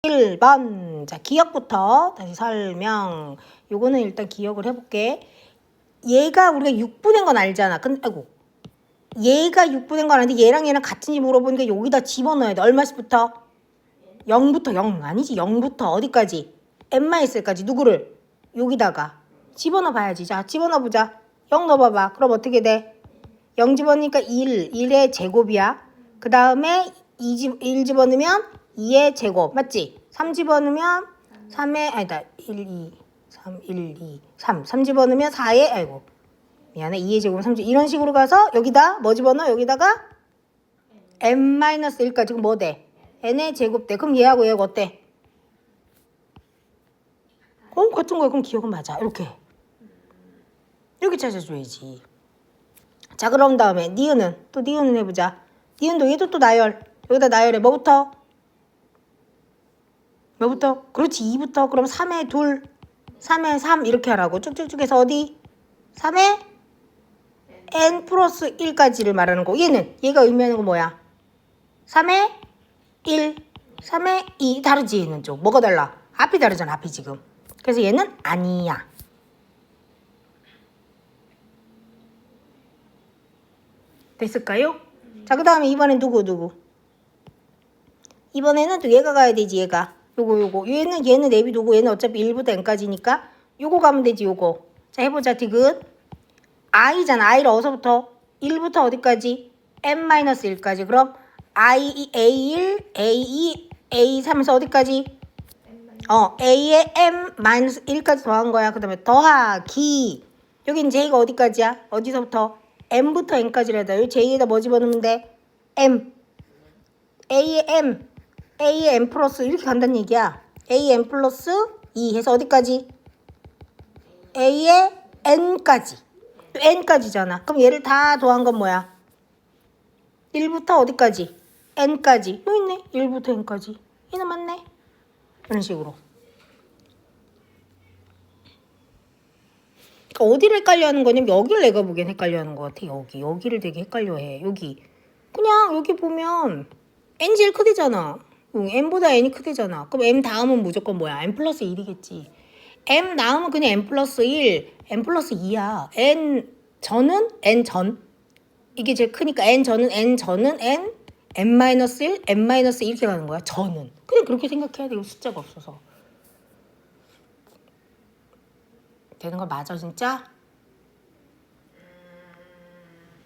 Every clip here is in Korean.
1번. 자, 기억부터 다시 설명. 요거는 일단 기억을 해볼게. 얘가 우리가 6분인 건 알잖아. 근데 아이고. 얘가 6분인 건 아는데 얘랑 얘랑 같은지 물어보니까 여기다 집어넣어야 돼. 얼마씩부터? 0부터 0 아니지. 0부터 어디까지? n-1까지 누구를? 여기다가 집어넣어 봐야지. 자, 집어넣어 보자. 0 넣어봐봐. 그럼 어떻게 돼? 0 집어넣으니까 1의 제곱이야. 그 다음에 1 집어넣으면 2의 제곱. 맞지? 3 집어넣으면 3의 아니다. 1, 2, 3, 1, 2, 3. 3 집어넣으면 4의 아이고. 미안해. 2의 제곱은 3 이런 식으로 가서 여기다 뭐 집어넣어? 여기다가 n-1까지. 그럼 뭐 돼? n의 제곱 돼. 그럼 얘하고 얘가 어때? 같은 거야. 그럼 기억은 맞아. 이렇게 찾아줘야지. 자, 그럼 다음에 니은은 또 니은은 해보자. 니은도 얘도 또 나열. 여기다 나열해. 뭐부터? 그렇지. 2부터. 그럼 3에 2, 3에 3 이렇게 하라고. 쭉쭉쭉 해서 어디? 3에 n 플러스 1까지를 말하는 거. 얘가 의미하는 거 뭐야? 3에 1, 3에 2. 다르지 얘는 좀. 뭐가 달라? 앞이 다르잖아. 앞이 지금. 그래서 얘는 아니야. 됐을까요? 자, 그 다음에 이번엔 누구? 이번에는 또 얘가 가야 되지. 얘가. 요거. 얘는 내비두고 얘는 어차피 1부터 n까지니까 요거 가면 되지. 요거. 자, 해보자. 디귿. i잖아. i를 어디서부터? 1부터 어디까지? n-1까지. 그럼 i, a1, a2, a3에서 어디까지? a에 m-1까지 더한 거야. 그 다음에 더하기. 여긴 j가 어디까지야? 어디서부터? m부터 n까지를 해다. 여기 j에다 뭐 집어넣으면 돼? m. a에 m 플러스 이렇게 간다는 얘기야. a m 플러스 2 해서 어디까지? a에 n까지. 또 n까지잖아. 그럼 얘를 다 더한 건 뭐야? 1부터 어디까지? n까지. 여기 있네. 1부터 n까지. 얘는 맞네. 이런 식으로. 그러니까 어디를 헷갈려 하는 거냐면 여기를 내가 보기엔 헷갈려 하는 것 같아. 여기를 되게 헷갈려 해. 여기. 그냥 여기 보면 n 제일 크대잖아. m보다 n이 크대잖아. 그럼 m 다음은 무조건 뭐야? m 플러스 1이겠지. m 다음은 그냥 m 플러스 1, m 플러스 2야. n전은 n전. 이게 제일 크니까 n전은 n, m-1, m-2 이렇게 가는 거야. 전은. 그냥 그렇게 생각해야 돼. 숫자가 없어서. 되는 거 맞아 진짜?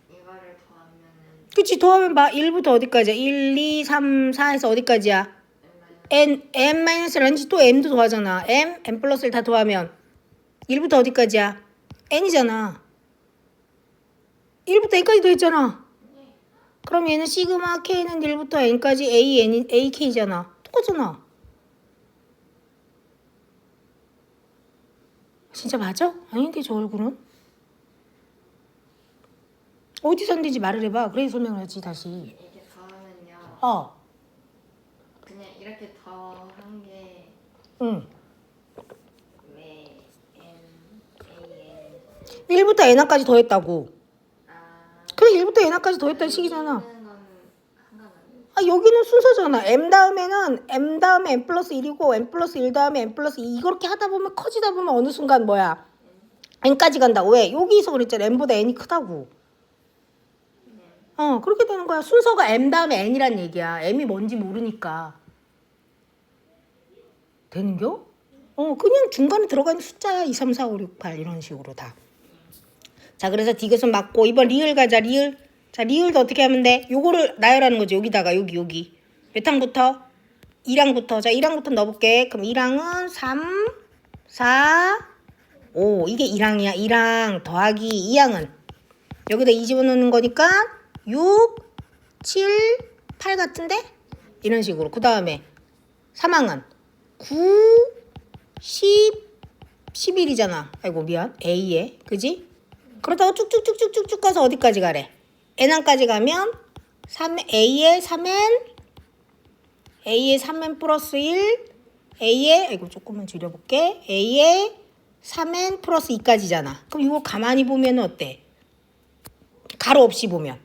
이거를 더하면은 그치. 더하면 봐. 1부터 어디까지야? 1, 2, 3, 4에서 어디까지야? m-1란지 또 m도 더하잖아. m 플러스 1 다 더하면 1부터 어디까지야? n이잖아. 1부터 n까지 더했잖아. 그럼 얘는 시그마 k는 1부터 n까지 ak잖아. 똑같잖아. 진짜 맞아? 아닌데 저 얼굴은? 어디서 안 되지 말을 해봐. 그래 설명을 하지 다시. 이렇게 더하면요. 그냥 이렇게 더한 게 응. 왜 m, a, n 1부터 n까지 더했다고. 아 그래 1부터 n까지 더했다는 식이잖아. 건 상관없는 아 여기는 순서잖아. m 다음에는 m 다음에 m 플러스 1이고 m 플러스 1 다음에 m 플러스 2 이렇게 하다 보면 커지다 보면 어느 순간 뭐야? n까지 간다고. 왜? 여기서 그랬잖아. m보다 n이 크다고. 그렇게 되는 거야. 순서가 m 다음에 n이란 얘기야. m이 뭔지 모르니까. 되는겨? 그냥 중간에 들어가 있는 숫자야. 2, 3, 4, 5, 6, 8 이런 식으로 다. 자, 그래서 디귿은 맞고 이번 리을 가자. 리을. 자, 리을도 어떻게 하면 돼? 요거를 나열하는 거지. 여기다가 여기. 몇 항부터? 2항부터. 자, 1항부터 넣어볼게. 그럼 1항은 3, 4, 5. 이게 1항이야. 1항 더하기 2항은 여기다 2 집어넣는 거니까 6, 7, 8 같은데? 이런 식으로. 그 다음에 3항은 9, 10, 11이잖아. 아이고 미안. A에. 그지? 그러다가 쭉쭉쭉쭉쭉 가서 어디까지 가래? N항까지 가면 3A에 3N, A에 3N 플러스 1, A에 아이고 조금만 줄여볼게. A에 3N 플러스 2까지잖아. 그럼 이거 가만히 보면 어때? 가로 없이 보면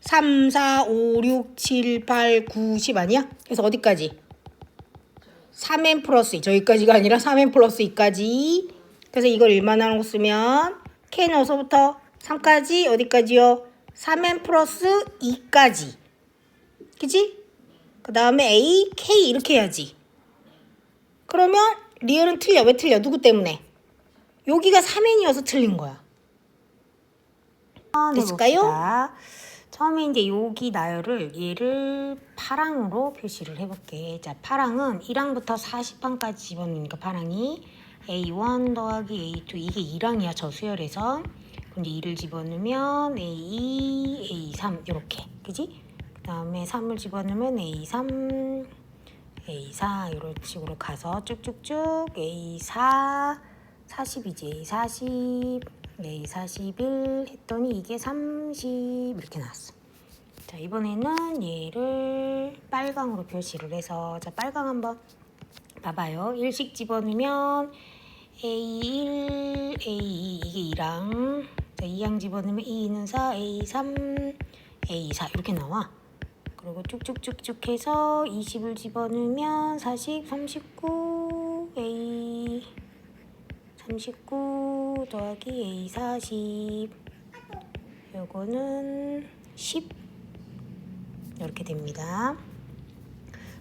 3, 4, 5, 6, 7, 8, 9, 10 아니야? 그래서 어디까지? 3n 플러스 2. 저기까지가 아니라 3n 플러스 2까지. 그래서 이걸 1만 하고 쓰면 k 넣어서부터 3까지 어디까지요? 3n 플러스 2까지. 그치? 그 다음에 a, k 이렇게 해야지. 그러면 리을은 틀려. 왜 틀려? 누구 때문에? 여기가 3n이어서 틀린 거야. 됐을까요? 처음에 이제 여기 나열을 얘를 파랑으로 표시를 해볼게. 자, 파랑은 1항부터 40항까지 집어넣으니까 파랑이 A1 더하기 A2 이게 2항이야 저 수열에서. 근데 2를 집어넣으면 A2, A3 이렇게 그지? 그 다음에 3을 집어넣으면 A3, A4 이런 식으로 가서 쭉쭉쭉 A4 40이지 A40 A41 했더니 이게 30 이렇게 나왔어. 자, 이번에는 얘를 빨강으로 표시를 해서 자, 빨강 한번 봐봐요. 1씩 집어넣으면 A1, A2 이게 2랑 자, 2항 집어넣으면 2는 4, A3, A4 이렇게 나와. 그리고 쭉쭉쭉쭉 해서 20을 집어넣으면 40, 39, A 39 더하기 A 40 요거는 10 이렇게 됩니다.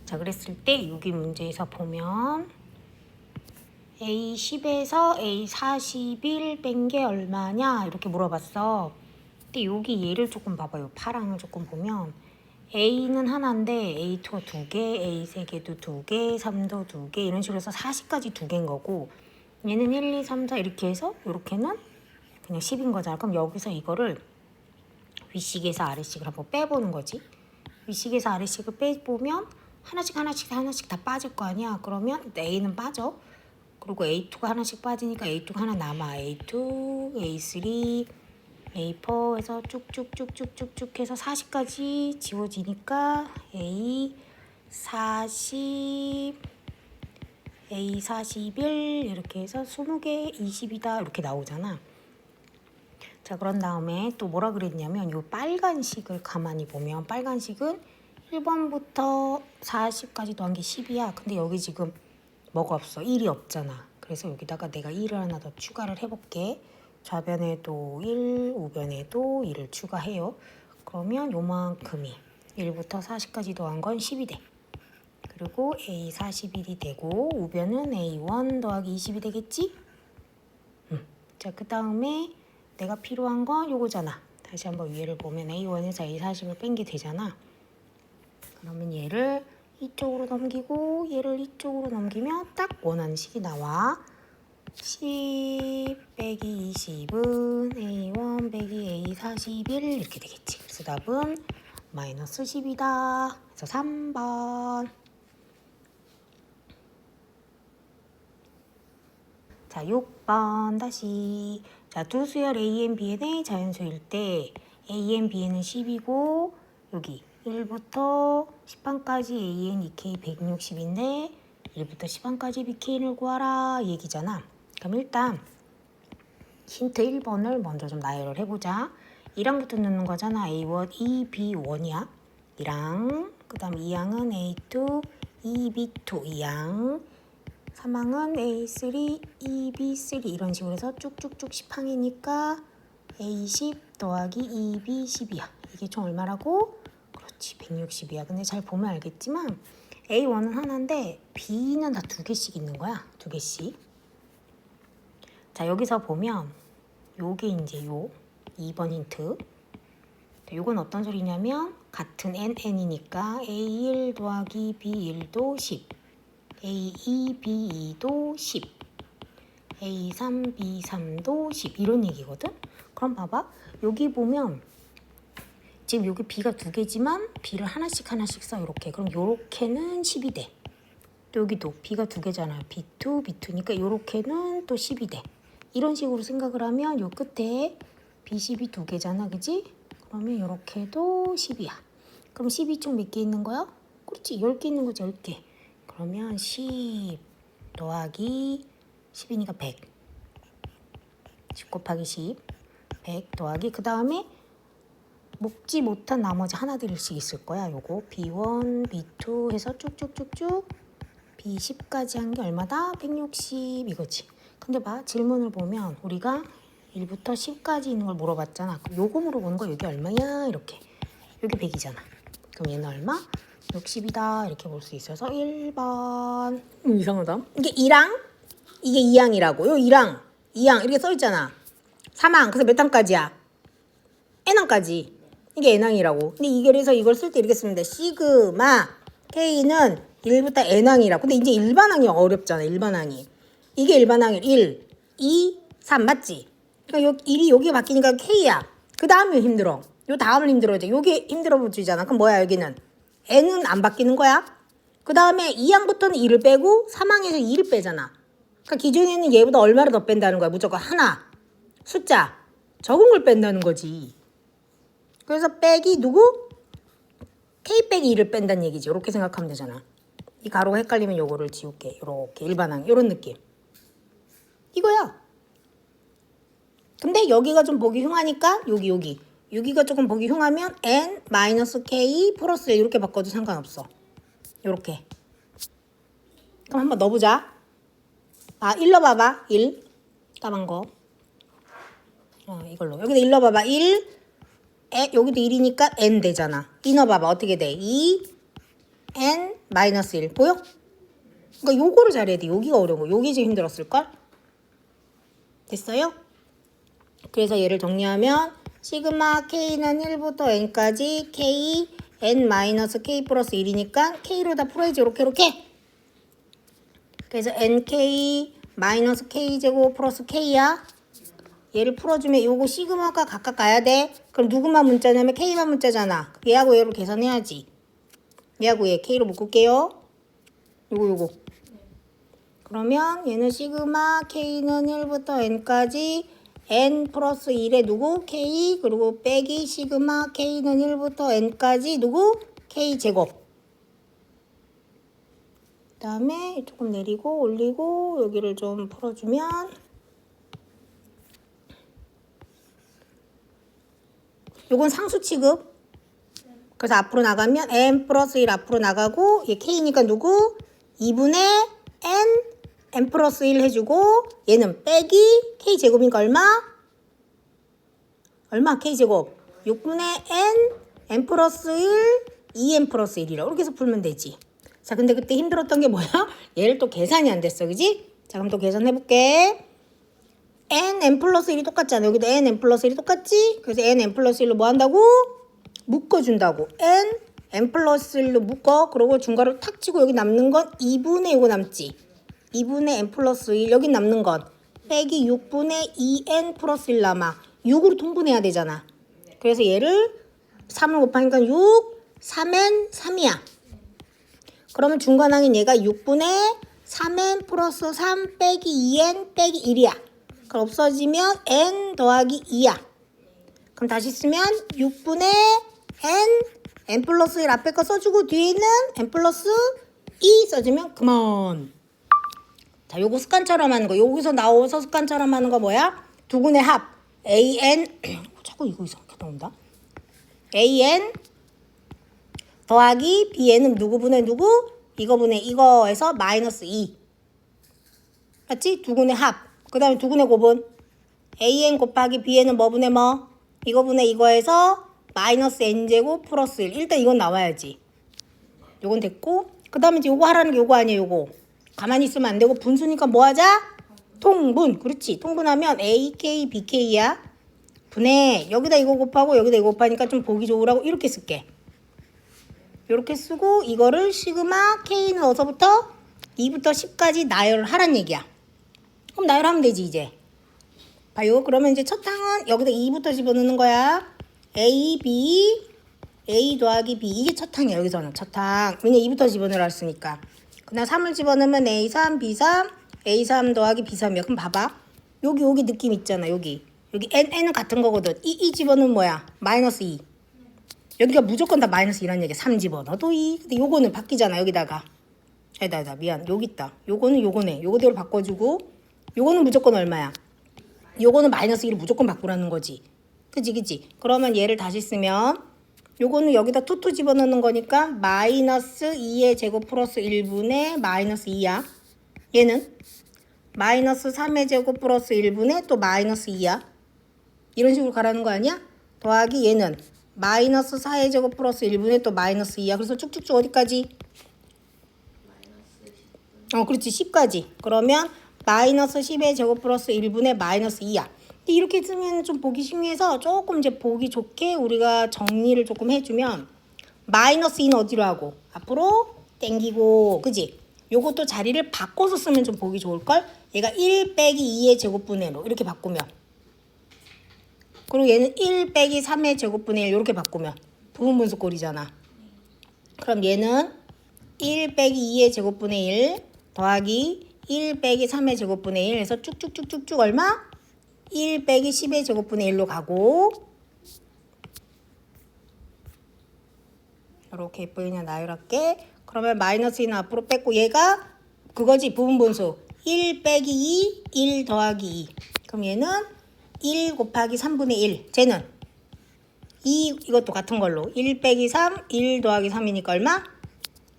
자, 그랬을 때 여기 문제에서 보면 A 10에서 A 41 뺀 게 얼마냐 이렇게 물어봤어. 근데 여기 얘를 조금 봐봐요. 파랑을 조금 보면 A는 하나인데 A2가 2개, A 3개도 2개, 3도 2개 이런 식으로 해서 40까지 2개인 거고 얘는 1, 2, 3, 4 이렇게 해서 이렇게는 그냥 10인 거잖아. 그럼 여기서 이거를 윗식에서 아래식을 한번 빼보는 거지. 윗식에서 아래식을 빼보면 하나씩 다 빠질 거 아니야. 그러면 A는 빠져. 그리고 A2가 하나씩 빠지니까 A2가 하나 남아. A2, A3, A4 해서 쭉쭉쭉쭉쭉쭉 해서 40까지 지워지니까 A 40, A 41 이렇게 해서 20개 20이다 이렇게 나오잖아. 자, 그런 다음에 또 뭐라 그랬냐면 이 빨간식을 가만히 보면 빨간식은 1번부터 40까지 더한 게 10이야. 근데 여기 지금 뭐가 없어? 1이 없잖아. 그래서 여기다가 내가 1을 하나 더 추가를 해볼게. 좌변에도 1, 우변에도 1을 추가해요. 그러면 요만큼이 1부터 40까지 더한 건 10이 돼. 그리고 A 41이 되고 우변은 A1 더하기 20이 되겠지? 자, 그 다음에 내가 필요한 건 요거잖아. 다시 한번 위에를 보면 A1에서 A 40을 뺀 게 되잖아. 그러면 얘를 이쪽으로 넘기고 얘를 이쪽으로 넘기면 딱 원하는 식이 나와. 10 빼기 20은 A1 빼기 A 41 이렇게 되겠지. 그래서 답은 마이너스 10이다. 그래서 3번. 자, 6번 다시. 자, 두 수열 An, Bn의 자연수일 때 An, Bn은 10이고 여기 1부터 10항까지 AN, EK 160인데 1부터 10항까지 BK를 구하라 얘기잖아. 그럼 일단 힌트 1번을 먼저 좀 나열을 해보자. 1항부터 넣는 거잖아. A1, E, B1이야. 1항. 그 다음 2항은 A2, E, B2 2항. 3항은 A3, E, B3 이런 식으로 해서 쭉쭉쭉 10항이니까 A10 더하기 EB 10이야. 이게 총 얼마라고? 그렇지, 160이야. 근데 잘 보면 알겠지만 A1은 하나인데 B는 다 2개씩 있는 거야. 2개씩. 자, 여기서 보면 요게 이제 요 2번 힌트. 요건 어떤 소리냐면 같은 N이니까 A1 더하기 B1도 10, A2, B2도 10, A3, B3도 10 이런 얘기거든. 그럼 봐봐. 여기 보면 지금 여기 B가 2개지만 B를 하나씩 써 이렇게. 그럼 요렇게는 10이 돼. 또 여기도 B가 2개잖아. B2, B2니까 요렇게는 또 10이 돼. 이런 식으로 생각을 하면 요 끝에 B10이 2개잖아. 그지? 그러면 요렇게도 10이야. 그럼 10이 총 몇 개 있는 거야? 그렇지. 10개 있는 거지. 10개. 그러면 10 더하기 10이니까 100. 10 곱하기 10. 100 더하기 그 다음에 묶지 못한 나머지 하나들씩 있을 거야. 요거 B1, B2 해서 쭉쭉쭉쭉 B10까지 한 게 얼마다? 160 이거지. 근데 봐, 질문을 보면 우리가 1부터 10까지 있는 걸 물어봤잖아. 그럼 요거 물어보는 거 여기 얼마야? 이렇게. 여기 100이잖아. 그럼 얘는 얼마? 60이다. 이렇게 볼 수 있어서 1번. 이상하다. 이게 2랑 이게 2항이라고. 요 2랑 2항 이렇게 써있잖아. 3항. 그래서 몇 항까지야? n항까지. 이게 n항이라고. 근데 이게 그래서 이걸 쓸 때 이렇게 쓰면 돼. 시그마 k는 1부터 n항이라고. 근데 이제 일반항이 어렵잖아. 일반항이. 이게 일반항이 1, 2, 3 맞지? 그러니까 1이 여기 바뀌니까 k야. 그 다음이 힘들어. 요 다음을 힘들어. 이제 요게 힘들어 보이잖아. 그럼 뭐야 여기는? n은 안 바뀌는 거야. 그 다음에 2항부터는 2를 빼고 3항에서 2를 빼잖아. 그러니까 기존에는 얘보다 얼마를 더 뺀다는 거야. 무조건 하나. 숫자. 적은 걸 뺀다는 거지. 그래서 빼기 누구? k 빼기 2를 뺀다는 얘기지. 이렇게 생각하면 되잖아. 이 가로가 헷갈리면 요거를 지울게. 요렇게 일반항. 요런 느낌. 이거야. 근데 여기가 좀 보기 흉하니까 여기가 조금 보기 흉하면 n-k 플러스 1 이렇게 바꿔도 상관없어. 요렇게. 그럼 한번 넣어보자. 아, 1 넣어봐봐. 1. 까만 거. 이걸로. 여기다 1 넣어봐봐. 1. 여기도 1이니까 n 되잖아. 2 넣어봐봐. 어떻게 돼? 2 n-1. 보여? 그러니까 요거를 잘해야 돼. 여기가 어려운 거. 요게 제일 힘들었을걸? 됐어요? 그래서 얘를 정리하면 시그마 k는 1부터 n까지 k n-k 플러스 1이니까 k로 다 풀어야지. 이렇게. 그래서 nk 마이너스 k제곱 플러스 k야. 얘를 풀어주면 요거 시그마가 각각 가야 돼. 그럼 누구만 문자냐면 k만 문자잖아. 얘하고 얘로 계산해야지. 얘하고 얘 k로 묶을게요. 요거. 그러면 얘는 시그마 k는 1부터 n까지 n 플러스 1에 누구? k 그리고 빼기 시그마 k는 1부터 n까지 누구? k 제곱. 그 다음에 조금 내리고 올리고 여기를 좀 풀어주면 요건 상수 취급. 그래서 앞으로 나가면 n 플러스 1 앞으로 나가고 얘 k니까 누구? 2분의 n 플러스 1 해주고 얘는 빼기 k제곱이니까 얼마? k제곱 6분의 n 플러스 1 2n 플러스 1이라 이렇게 해서 풀면 되지. 자, 근데 그때 힘들었던 게 뭐야? 얘를 또 계산이 안 됐어. 그지? 자, 그럼 또 계산해볼게. n 플러스 1이 똑같잖아. 여기도 n 플러스 1이 똑같지? 그래서 n 플러스 1로 뭐 한다고? 묶어준다고. n 플러스 1로 묶어. 그리고 중괄호 탁 치고 여기 남는 건 2분의 이거 남지. 2분의 n 플러스 1 여기 남는 건 빼기 6분의 2n 플러스 1 남아. 6으로 통분해야 되잖아. 그래서 얘를 3을 곱하니까 6, 3n, 3이야. 그러면 중간항인 얘가 6분의 3n 플러스 3 빼기 2n 빼기 1이야. 그럼 없어지면 n 더하기 2야. 그럼 다시 쓰면 6분의 n 플러스 1 앞에 거 써주고 뒤에 있는 n 플러스 2 써주면 그만. 자, 요거 습관처럼 하는 거. 여기서 나와서 습관처럼 하는 거 뭐야? 두근의 합. an 자꾸 이거 이상하게 나온다. an 더하기 bn은 누구분의 누구? 이거분의 이거에서 마이너스 2. 맞지? 두근의 합. 그 다음에 두근의 곱은 an 곱하기 bn은 뭐분의 뭐? 이거분의 이거에서 마이너스 n제곱 플러스 1. 일단 이건 나와야지. 요건 됐고 그 다음에 이제 요거 하라는 게 요거 아니에요. 요거. 가만히 있으면 안 되고 분수니까 뭐 하자? 통분. 그렇지. 통분하면 AK, BK야. 분해. 여기다 이거 곱하고 여기다 이거 곱하니까 좀 보기 좋으라고 이렇게 쓸게. 이렇게 쓰고 이거를 시그마 K는 어서부터 2부터 10까지 나열하란 얘기야. 그럼 나열하면 되지 이제. 봐요. 그러면 이제 첫 항은 여기다 2부터 집어넣는 거야. A, B, A 더하기 B. 이게 첫 항이야. 여기서는 첫 항. 왜냐 2부터 집어넣으라 했으니까. 그다음 3을 집어넣으면 A3, B3, A3 더하기 B3이야. 그럼 봐봐. 여기 느낌 있잖아. 여기 N은 같은 거거든. 이 집어넣으면 뭐야? 마이너스 2. 여기가 무조건 다 마이너스 2라는 얘기야. 3 집어넣어도 2. 근데 요거는 바뀌잖아. 여기다가. 아니다. 미안. 여기 있다. 요거는 요거네. 요거대로 바꿔주고 요거는 무조건 얼마야? 요거는 마이너스 1을 무조건 바꾸라는 거지. 그지? 그러면 얘를 다시 쓰면 요거는 여기다 투 집어넣는 거니까 마이너스 2의 제곱 플러스 1분의 마이너스 2야. 얘는 마이너스 3의 제곱 플러스 1분의 또 마이너스 2야. 이런 식으로 가라는 거 아니야? 더하기 얘는 마이너스 4의 제곱 플러스 1분의 또 마이너스 2야. 그래서 쭉쭉쭉 어디까지? 그렇지. 10까지. 그러면 마이너스 10의 제곱 플러스 1분의 마이너스 2야. 근데 이렇게 쓰면 좀 보기 심해서 조금 이제 보기 좋게 우리가 정리를 조금 해주면 마이너스 2는 어디로 하고 앞으로 땡기고 그지? 요것도 자리를 바꿔서 쓰면 좀 보기 좋을걸? 얘가 1 빼기 2의 제곱분의로 이렇게 바꾸면 그리고 얘는 1 빼기 3의 제곱분의 1 이렇게 바꾸면 부분분수 꼴이잖아. 그럼 얘는 1 빼기 2의 제곱분의 1 더하기 1 빼기 3의 제곱분의 1 해서 쭉쭉쭉쭉쭉 얼마? 1 빼기 10의 제곱분의 1로 가고 이렇게 예쁘게 나열할게. 그러면 마이너스 2는 앞으로 뺐고 얘가 그거지 부분분수 1 빼기 2 1 더하기 2 그럼 얘는 1 곱하기 3분의 1 쟤는 2 이것도 같은 걸로 1 빼기 3 1 더하기 3이니까 얼마?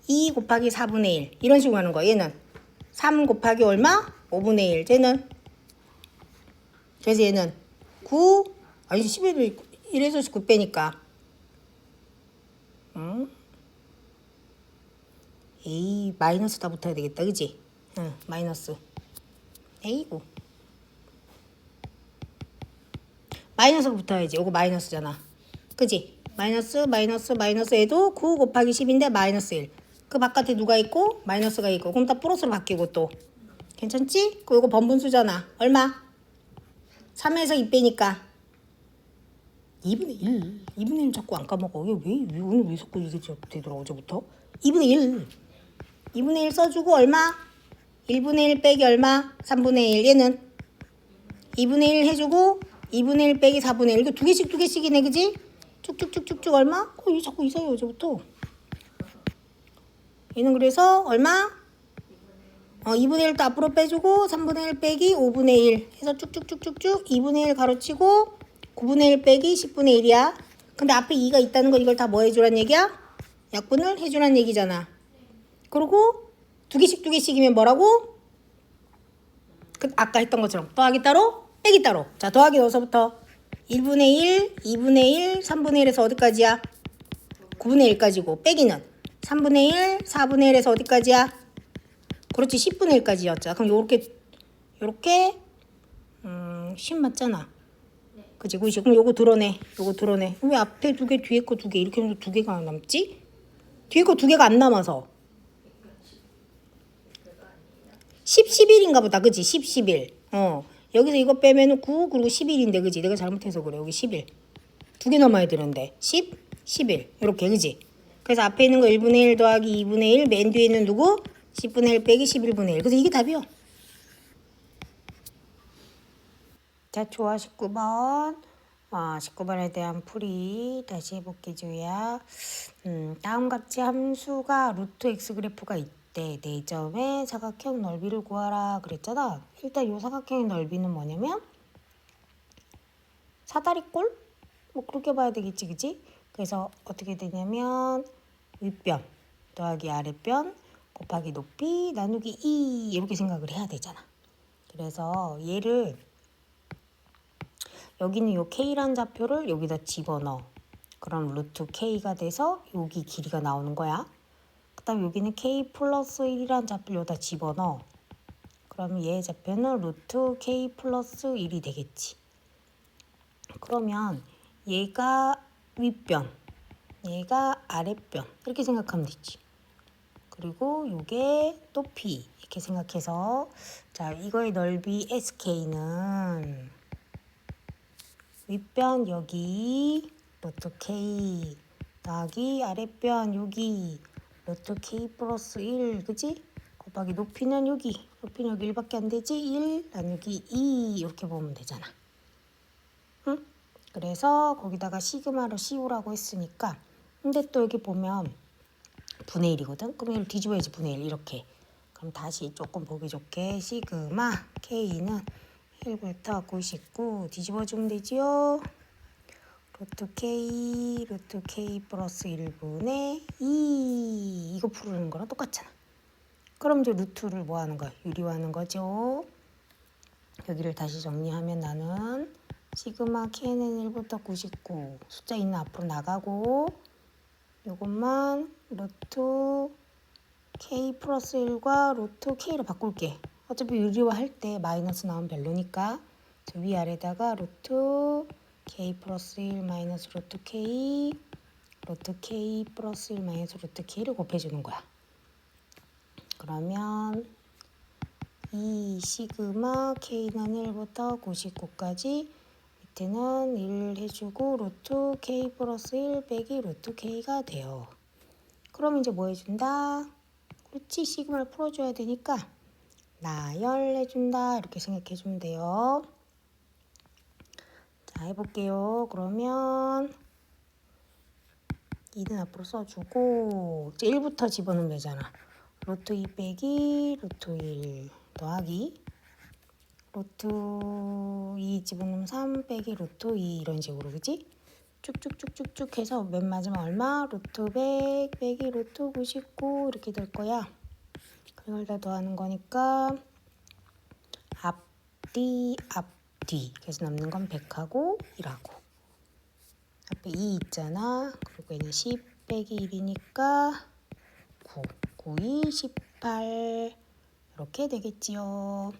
2 곱하기 4분의 1 이런 식으로 하는 거야. 얘는 3 곱하기 얼마? 5분의 1 쟤는 그래서 얘는 9 아니 11을 1에서 9 빼니까 에이 마이너스다 붙어야 되겠다 그지? 응 마이너스 에이구 마이너스가 붙어야지. 이거 마이너스잖아 그지? 마이너스 해도 9 곱하기 10인데 마이너스 1 그 바깥에 누가 있고 마이너스가 있고 그럼 다 플러스로 바뀌고 또 괜찮지? 그리고 이거 번분수잖아. 얼마? 3에서 2 빼니까 2분의 1 2분의 1 자꾸 안 까먹어. 왜 오늘 왜 자꾸 이게 되더라 어제부터 2분의 1 2분의 1 써주고 얼마? 1분의 1 빼기 얼마? 3분의 1 얘는 2분의 1 해주고 2분의 1 빼기 4분의 1 이거 두 개씩이네 그지? 쭉쭉쭉쭉쭉 얼마? 이거 자꾸 이상해 어제부터. 얘는 그래서 얼마? 2분의 1도 앞으로 빼주고 3분의 1 빼기 5분의 1 해서 쭉쭉쭉쭉쭉 2분의 1 가로치고 9분의 1 빼기 10분의 1이야. 근데 앞에 2가 있다는 거 이걸 다 뭐 해주란 얘기야? 약분을 해주란 얘기잖아. 그리고 두 개씩이면 뭐라고? 아까 했던 것처럼 더하기 따로 빼기 따로. 자 더하기 넣어서부터 1분의 1, 2분의 1, 3분의 1에서 어디까지야? 9분의 1까지고 빼기는 3분의 1, 4분의 1에서 어디까지야? 그렇지 10분의 1까지였죠. 그럼 요렇게 10 맞잖아. 그치 90. 그럼 요거 드러내. 왜 앞에 2개 뒤에 거 2개 이렇게 해서 2개가 남지? 뒤에 거 2개가 안 남아서 10, 11인가 보다. 그치 10, 11. 여기서 이거 빼면은 9 그리고 11인데 그치? 내가 잘못해서 그래. 여기 11. 2개 남아야 되는데 10, 11 이렇게 그치? 그래서 앞에 있는 거 1분의 1 더하기 2분의 1 맨 뒤에 있는 누구? 10분의 1 빼기 11분의 1. 그래서 이게 답이요. 자, 좋아 19번. 19번에 대한 풀이 다시 해볼게 주야. 다음 같이 함수가 루트 x 그래프가 있대. 4점의 사각형 넓이를 구하라 그랬잖아. 일단 이 사각형의 넓이는 뭐냐면 사다리꼴? 뭐 그렇게 봐야 되겠지 그치? 그래서 어떻게 되냐면 윗변 더하기 아랫변 곱하기 높이 나누기 2 이렇게 생각을 해야 되잖아. 그래서 얘를 여기는 요 k라는 좌표를 여기다 집어넣어. 그럼 루트 k가 돼서 여기 길이가 나오는 거야. 그 다음 여기는 k 플러스 1이라는 좌표를 여기다 집어넣어. 그럼 얘의 좌표는 루트 k 플러스 1이 되겠지. 그러면 얘가 윗변, 얘가 아랫변 이렇게 생각하면 되지. 그리고 요게 높이 이렇게 생각해서 자 이거의 넓이 sk는 윗변 여기 루트 k 더하기 아랫변 여기 루트 k 플러스 1 그지? 곱하기 높이는 여기 1밖에 안 되지? 1 나누기 2 이렇게 보면 되잖아. 응? 그래서 거기다가 시그마를 씌우라고 했으니까 근데 또 여기 보면 분의 1이거든? 그럼 이걸 뒤집어야지 분의 1 이렇게. 그럼 다시 조금 보기 좋게 시그마 K는 1부터 99 뒤집어주면 되지요. 루트 K 플러스 1분의 2 이거 부르는 거랑 똑같잖아. 그럼 이제 루트를 뭐 하는 거야? 유리화하는 거죠. 여기를 다시 정리하면 나는 시그마 K는 1부터 99 숫자 있는 앞으로 나가고 요것만 루트 K 플러스 1과 루트 K로 바꿀게. 어차피 유리화 할 때 마이너스 나오면 별로니까 저 위아래다가 루트 K 플러스 1 마이너스 루트 K 플러스 1 마이너스 루트 K를 곱해주는 거야. 그러면 이 시그마 K는 1부터 99까지 밑에는 1 해주고 루트 K 플러스 1 빼기 루트 K가 돼요. 그럼 이제 뭐 해준다? 그렇지, 시그마를 풀어줘야 되니까 나열해준다 이렇게 생각해주면 돼요. 자, 해볼게요. 그러면 2는 앞으로 써주고 이제 1부터 집어넣으면 되잖아. 루트 2 빼기 루트 1 더하기 루트 2 집어넣으면 3 빼기 루트 2 이런 식으로, 그지? 쭉쭉쭉쭉쭉 해서 맨 마지막 얼마? 루트 100 빼기 루트 99 이렇게 될 거야. 그걸 다 더하는 거니까 앞뒤 그래서 남는 건 100하고 1하고 앞에 2 있잖아. 그리고 얘는 10 빼기 1이니까 9 9, 2, 18 이렇게 되겠지요.